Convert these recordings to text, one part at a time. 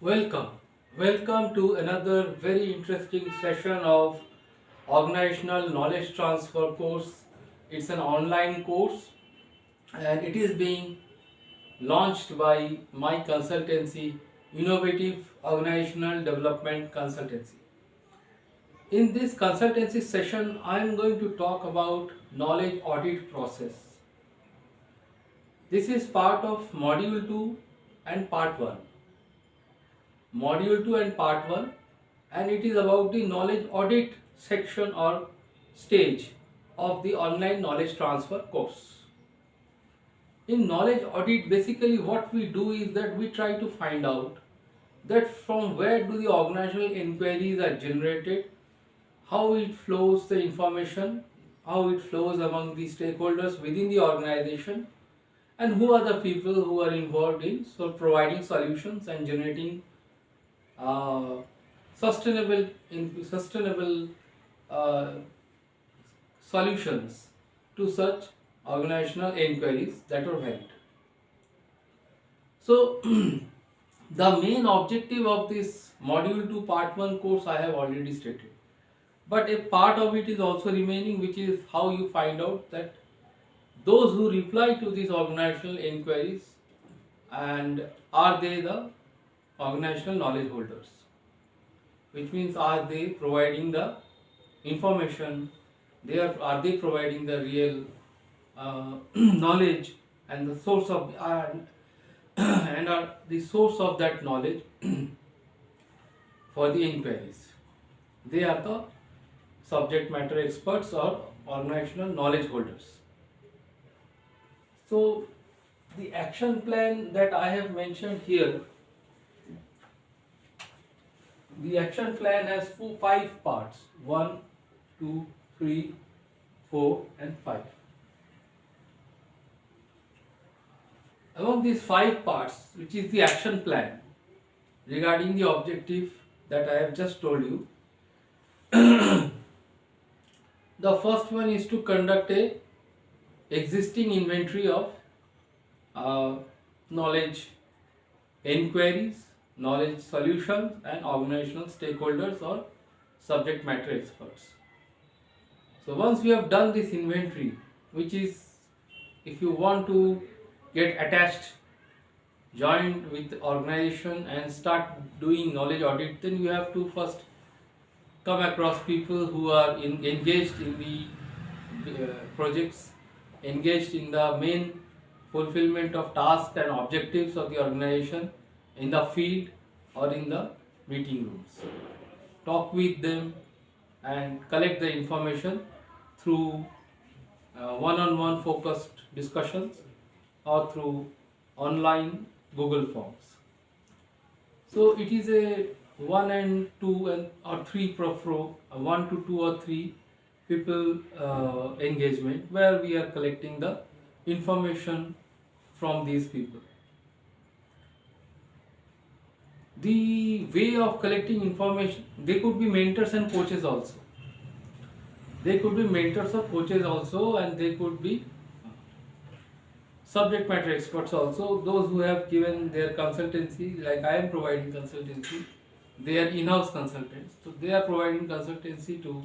Welcome. Welcome to another very interesting session of Organizational Knowledge Transfer course. It's an online course and it is being launched by my consultancy, Innovative Organizational Development Consultancy. In this consultancy session, I am going to talk about knowledge audit process. This is part of Module 2 and Part 1. Module 2 and Part 1, and it is about the knowledge audit section or stage of the online knowledge transfer course. In knowledge audit, basically what we do is that we try to find out that from where do the organizational inquiries are generated, how it flows the information, how it flows among the stakeholders within the organization, and who are the people who are involved in providing solutions and generating uh, sustainable uh, solutions to such organizational inquiries that are valid. So the main objective of this module 2 part 1 course I have already stated, but a part of it is also remaining, which is how you find out that those who reply to these organizational inquiries, and are they the organizational knowledge holders, which means are they providing the information, are they providing the real knowledge and the source of and are the source of that knowledge for the inquiries. They are the subject matter experts or organizational knowledge holders. So the action plan that I have mentioned here, the action plan has five parts: 1, 2, 3, 4, and 5. Among these 5 parts, which is the action plan regarding the objective that I have just told you, the first one is to conduct a existing inventory of knowledge inquiries, knowledge solutions, and organizational stakeholders or subject matter experts. So once we have done this inventory, which is, if you want to get attached, joined with the organization and start doing knowledge audit, then you have to first come across people who are engaged in the projects, engaged in the main fulfillment of tasks and objectives of the organization in the field or in the meeting rooms. Talk with them and collect the information through one-on-one focused discussions or through online Google Forms. So it is a 1 and 2 and or 3 1 to 2 or 3 people engagement, where we are collecting the information from these people. The way of collecting information, they could be mentors and coaches also. They could be mentors or coaches also, and they could be subject matter experts also. Those who have given their consultancy, like I am providing consultancy, they are in-house consultants. So they are providing consultancy to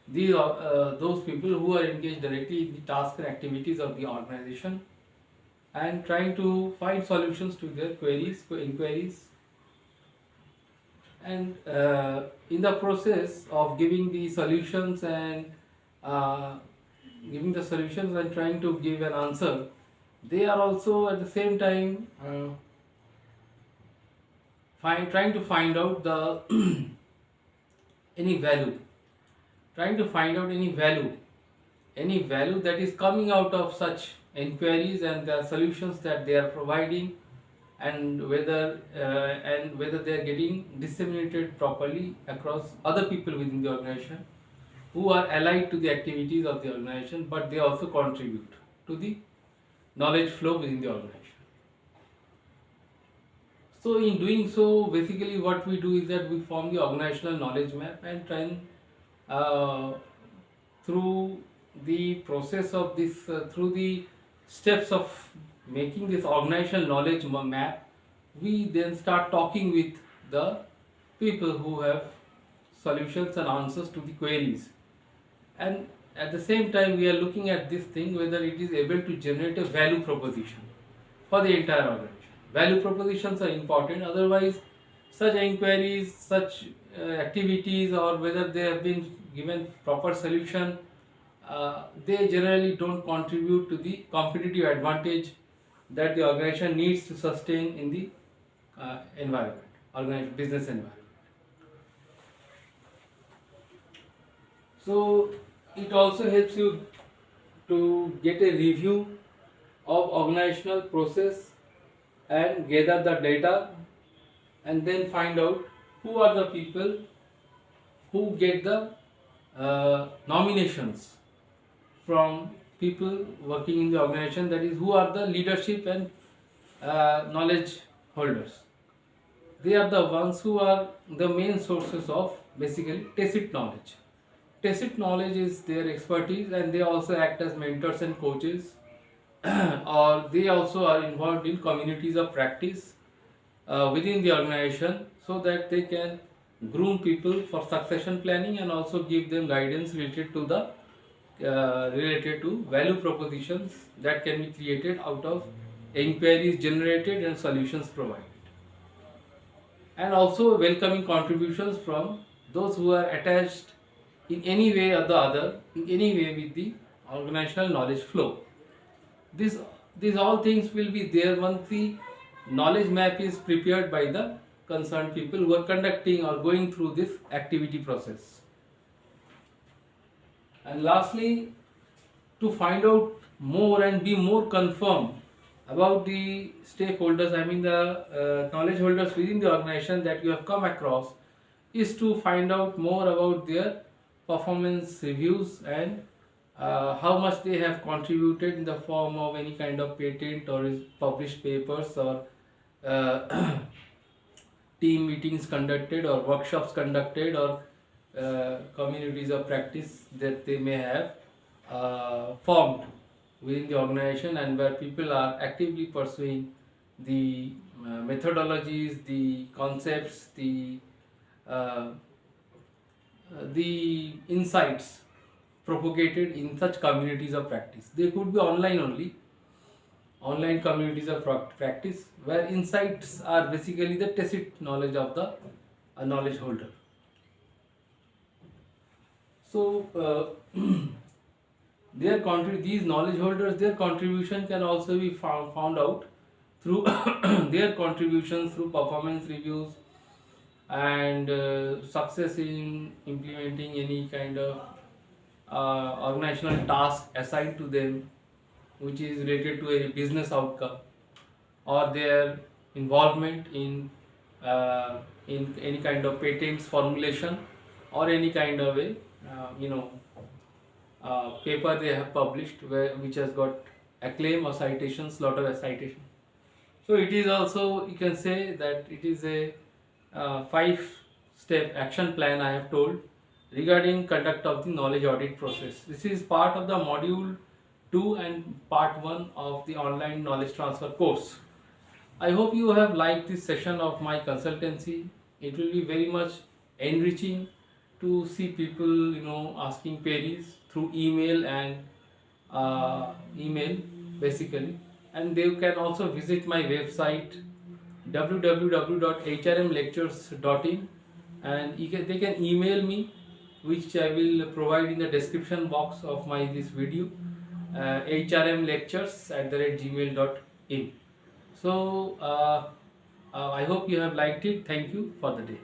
those people who are engaged directly in the tasks and activities of the organization and trying to find solutions to their inquiries. And in the process of giving the solutions and trying to give an answer, they are also at the same time trying to find out the any value, any value that is coming out of such inquiries and the solutions that they are providing, and whether they are getting disseminated properly across other people within the organization who are allied to the activities of the organization, but they also contribute to the knowledge flow within the organization. So in doing so, basically what we do is that we form the organizational knowledge map and try and through the process of this, through the steps of making this organizational knowledge map, we then start talking with the people who have solutions and answers to the queries. And at the same time, we are looking at this thing whether it is able to generate a value proposition for the entire organization. Value propositions are important, otherwise such inquiries, such activities, or whether they have been given proper solution, they generally don't contribute to the competitive advantage that the organization needs to sustain in the environment, organized business environment. So it also helps you to get a review of organizational process and gather the data, and then find out who are the people who get the nominations from people working in the organization, that is, who are the leadership and knowledge holders. They are the ones who are the main sources of basically tacit knowledge. Tacit knowledge is their expertise, and they also act as mentors and coaches, or they also are involved in communities of practice within the organization, so that they can groom people for succession planning and also give them guidance related to the related to value propositions that can be created out of inquiries generated and solutions provided, and also welcoming contributions from those who are attached in any way or the other, in any way with the organizational knowledge flow. This, these all things will be there once the knowledge map is prepared by the concerned people who are conducting or going through this activity process. And lastly, to find out more and be more confirmed about the stakeholders, I mean the knowledge holders within the organization that you have come across, is to find out more about their performance reviews and how much they have contributed in the form of any kind of patent or published papers, or team meetings conducted, or workshops conducted, or communities of practice that they may have formed within the organization, and where people are actively pursuing the methodologies, the concepts, the insights propagated in such communities of practice. They could be online only, online communities of practice, where insights are basically the tacit knowledge of the knowledge holder. So these knowledge holders, their contribution can also be found out through their contributions through performance reviews and success in implementing any kind of organizational task assigned to them, which is related to a business outcome, or their involvement in any kind of patents formulation, or any kind of a paper they have published which has got acclaim or citations, lot of citation. So it is also, you can say that it is a 5-step action plan I have told regarding conduct of the knowledge audit process. This is part of the module 2 and part 1 of the online knowledge transfer course. I hope you have liked this session of my consultancy. It will be very much enriching to see people asking queries through email and email basically, and they can also visit my website www.hrmlectures.in, and they can email me, which I will provide in the description box of this video, hrmlectures@gmail.in. So I hope you have liked it. Thank you for the day.